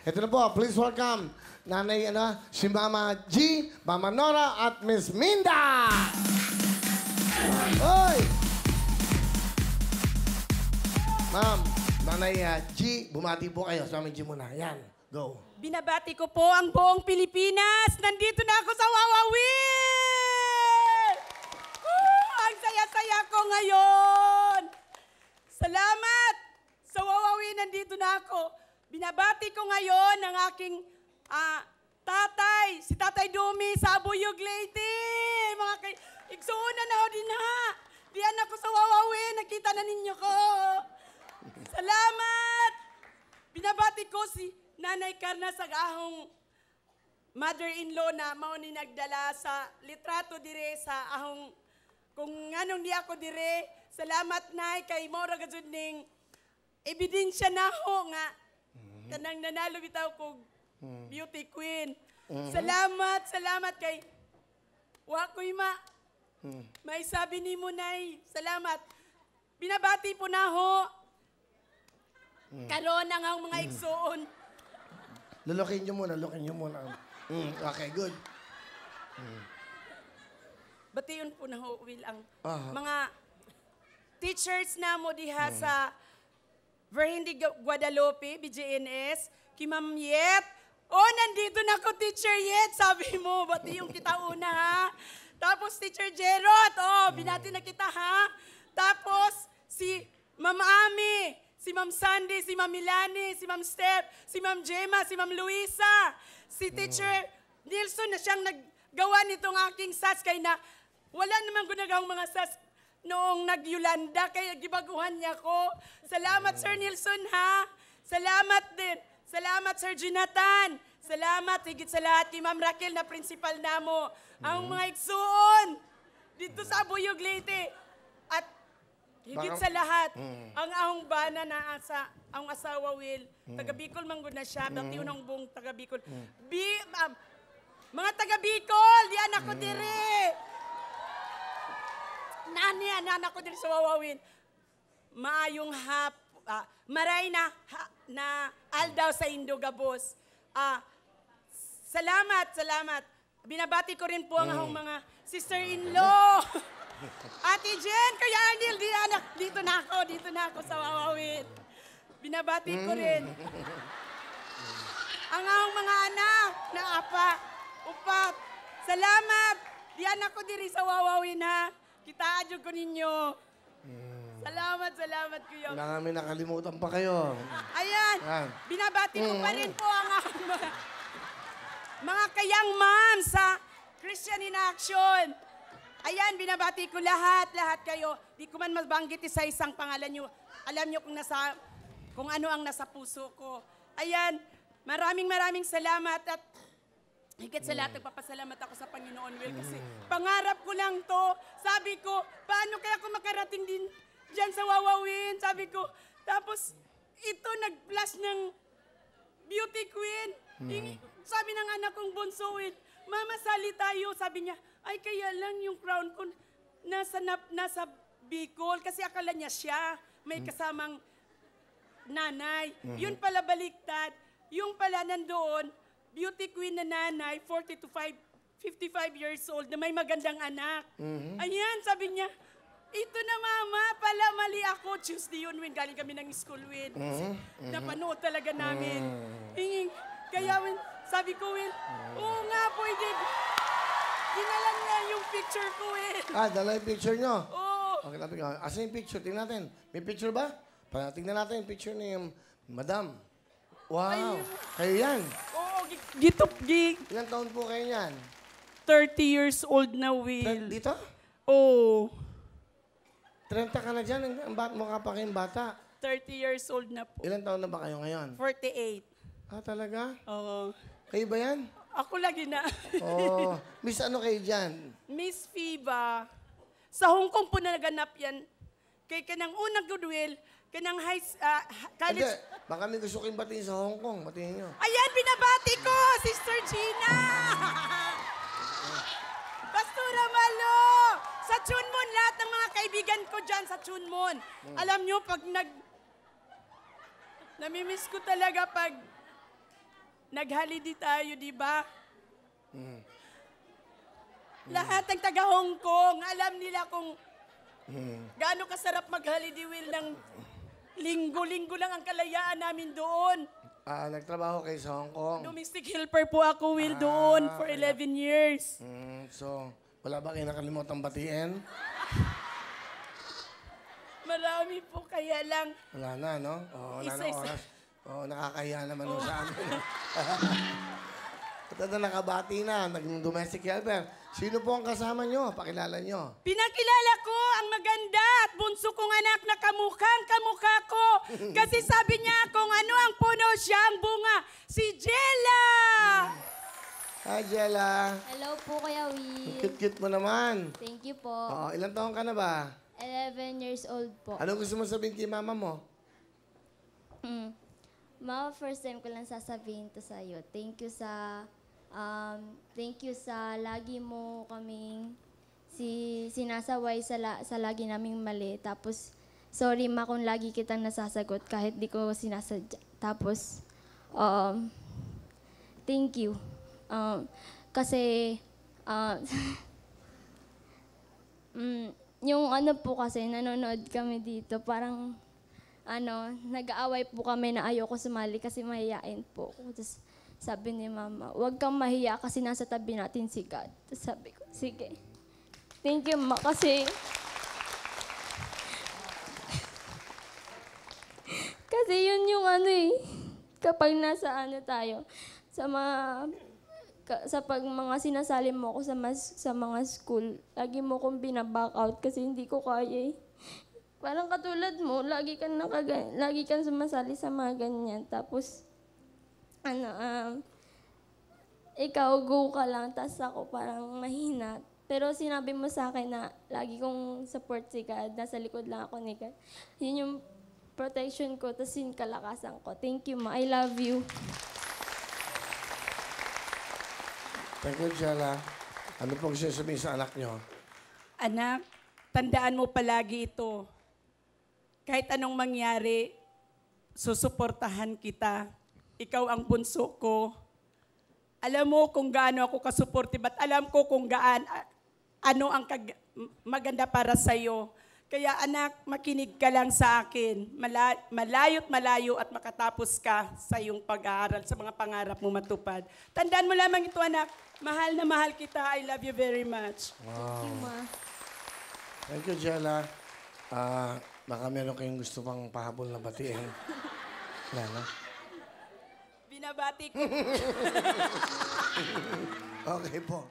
Ito na po, please welcome Nanay, si Mama G, Mama Nora, at Miss Minda! Hoy! Ma'am, Nanay G, bumati po kayo. Sa Mami G muna. Yan, go. Binabati ko po ang buong Pilipinas. Nandito na ako sa Wawawin! Ang saya-saya ko ngayon. Salamat! Sa Wawawin, nandito na ako. Binabati ko ngayon ang aking tatay, si Tatay Dumi sa Abuyog Leyte. Mga igsuuna na ho din ha. Diyan ako sa Wawawin. Nakita na ninyo ko. Salamat! Binabati ko si Nanay Carna sa ahong mother-in-law na mao ni nagdala sa litrato dire sa ahong kung anong di ako dire. Salamat nay kay Maura Gazudning ebidensya na ho nga kanang nanalo bitaw kog beauty queen. Salamat kay wakoy may sabi ni mo nay. Salamat. Binabati po na ho. Karon ang mga igsoon. Lulukin nyo muna. Okay, good. Batiyon po na ho, Will, ang mga teachers na mo diha sa Virgen de Guadalupe, BGNS, kay Ma'am Yet. Nandito na ko, Teacher Yet. Sabi mo, batiyong kita una, ha? Tapos, Teacher Jerot. Binati na kita, ha? Tapos, si Ma'am Ami, si Ma'am Sandy, si Ma'am Milani, si Ma'am Steph, si Ma'am Gemma, si Ma'am Luisa, si Teacher Nilson na siyang naggawa nitong aking SAS kay na wala naman gunagawang mga SAS noong nag-Yolanda kaya gibaguhan niya ko. Salamat Sir Nilson ha. Salamat din. Salamat Sir Jonathan. Salamat higit sa lahat kay Ma'am Raquel na principal namo. Ang mga igsuon dito sa Abuyog Leyte. At higit sa lahat, ang ahong bana na ang asawa Will, taga Bicol man gud na siya, dati unang buong taga Bicol. Mga taga Bicol, di anak ko dire. Anak ko dire sa Wawawin. Maayong maray na aldaw sa Indogabos. Salamat. Binabati ko rin po ang ahong mga sister-in-law. Ate Jen, Kuya Arnil, dito na ako sa Wawawin. Binabati ko rin. Ang akong mga anak na upat. Salamat. Diyan ako diri sa Wawawin ha. Kita adyo ko ninyo. Salamat Kuya. Wala kami nakalimutan pa kayo. Ayan. Binabati ko pa rin po ang akong mga kayang ma'am sa Christian in Action. Ayan, binabati ko lahat kayo. Di ko man mabanggit sa isang pangalan nyo. Alam nyo kung ano ang nasa puso ko. Ayan, maraming salamat at higit sa lahat, nagpapasalamat ako sa Panginoon, Will, kasi pangarap ko lang to. Sabi ko, paano kaya ako makarating din dyan sa Wawawin? Sabi ko, tapos ito nag-flash ng beauty queen. Sabi ng anak kong bunso, Will, Mama, sali tayo. Sabi niya, ay kaya lang yung crown ko nasa Bicol kasi akala niya siya may kasamang nanay. Yun pala baliktad. Yung pala nandoon, beauty queen na nanay, 40 to 55 years old na may magandang anak. Ayan, sabi niya, ito na mama, pala mali ako. Tuesday yun, galing kami ng school, napanood talaga namin. Kaya, sabi ko, oo nga, pwede. Dinala niya yung picture ko, Dala yung picture nyo? Oo. Okay, lapit ka. Asan yung picture? Tingnan natin. May picture ba? Tingnan natin yung picture ni Madam. Wow. Kayo yan? Oo, Ilang taon po kayo yan? 30 years old na, Will. Dito? Oo. 30 ka na dyan. Mukha pa kayong bata. 30 years old na po. Ilang taon na ba kayo ngayon? 48. Talaga? Oo. Kayo ba yan? Ako lagi na. Miss ano kayo dyan? Miss Fiba. Sa Hong Kong po naganap yan. Kay kanang unang goodwill, kanang college. Hindi, baka may gusto kayong batiin sa Hong Kong. Batiin nyo. Ayan, binabati ko, Sister Gina! Pastora Malo! Sa Chunmon, lahat ng mga kaibigan ko dyan sa Chunmon. Alam nyo, pag namimiss ko talaga pag Nag-holiday tayo, di ba? Lahat ng taga Hong Kong, alam nila kung gaano kasarap mag-holiday, Will, ng linggo-linggo lang ang kalayaan namin doon. Nagtrabaho kayo sa Hong Kong. Domestic helper po ako, Will, doon for 11 years. So, wala ba kayo nakalimutang batiin? Marami po, kaya lang. Wala na, no? Oo, wala na Isa-isa. oras. Oo, nakakahiya naman sa amin. At ito, nakabati na, naging domestic helper. Sino po ang kasama nyo? Pakilala nyo. Pinakilala ko ang maganda at bunso kong anak na kamukha ko. Kasi sabi niya kung ano ang puno siya ang bunga. Si Jella! Hi, Jella. Hello po, Kuya Will. Cute-cute mo naman. Thank you po. Oo, ilang taon ka na ba? 11 years old po. Ano gusto mo sabihin kay mama mo? Ma, first time ko lang sasabihin to sa'yo. Thank you sa lagi mo kaming sinasaway sa lagi naming mali. Tapos, sorry ma kung lagi kitang nasasagot kahit di ko sinasadya. Tapos, thank you. Kasi, yung ano po kasi, nanonood kami dito, parang, nag-aaway po kami na ayoko sumali kasi mahihain po ako. Tapos sabi ni Mama, huwag kang mahiya kasi nasa tabi natin si God. Tapos sabi ko, sige. Thank you, Ma, kasi... kasi yun yung kapag nasa tayo, sa mga sinasali mo ako sa mga school, lagi mo kong binaback out kasi hindi ko kaya eh. Parang katulad mo, lagi kang sumasali sa mga ganyan. Tapos, ikaw, go ka lang, tapos ako parang mahina. Pero sinabi mo sa akin na lagi kong support si God, nasa likod lang ako ni God. Yun yung protection ko, tapos yung kalakasan ko. Thank you, Ma. I love you. Thank you, Jella. Ano pong gusto sabihin sa anak nyo? Anak, tandaan mo palagi ito. Kahit anong mangyari, susuportahan kita. Ikaw ang bunso ko. Alam mo kung gaano ako kasuportive at alam ko kung ano ang maganda para sa'yo. Kaya anak, makinig ka lang sa akin. Malayo't malayo at makatapos ka sa iyong pag-aaral, sa mga pangarap mo matupad. Tandaan mo lamang ito, anak. Mahal na mahal kita. I love you very much. Thank you, Ma. Thank you, Jella. Baka meron kayong gusto pang pahabol na batiin. Wala na. Binabati ko. Okay po.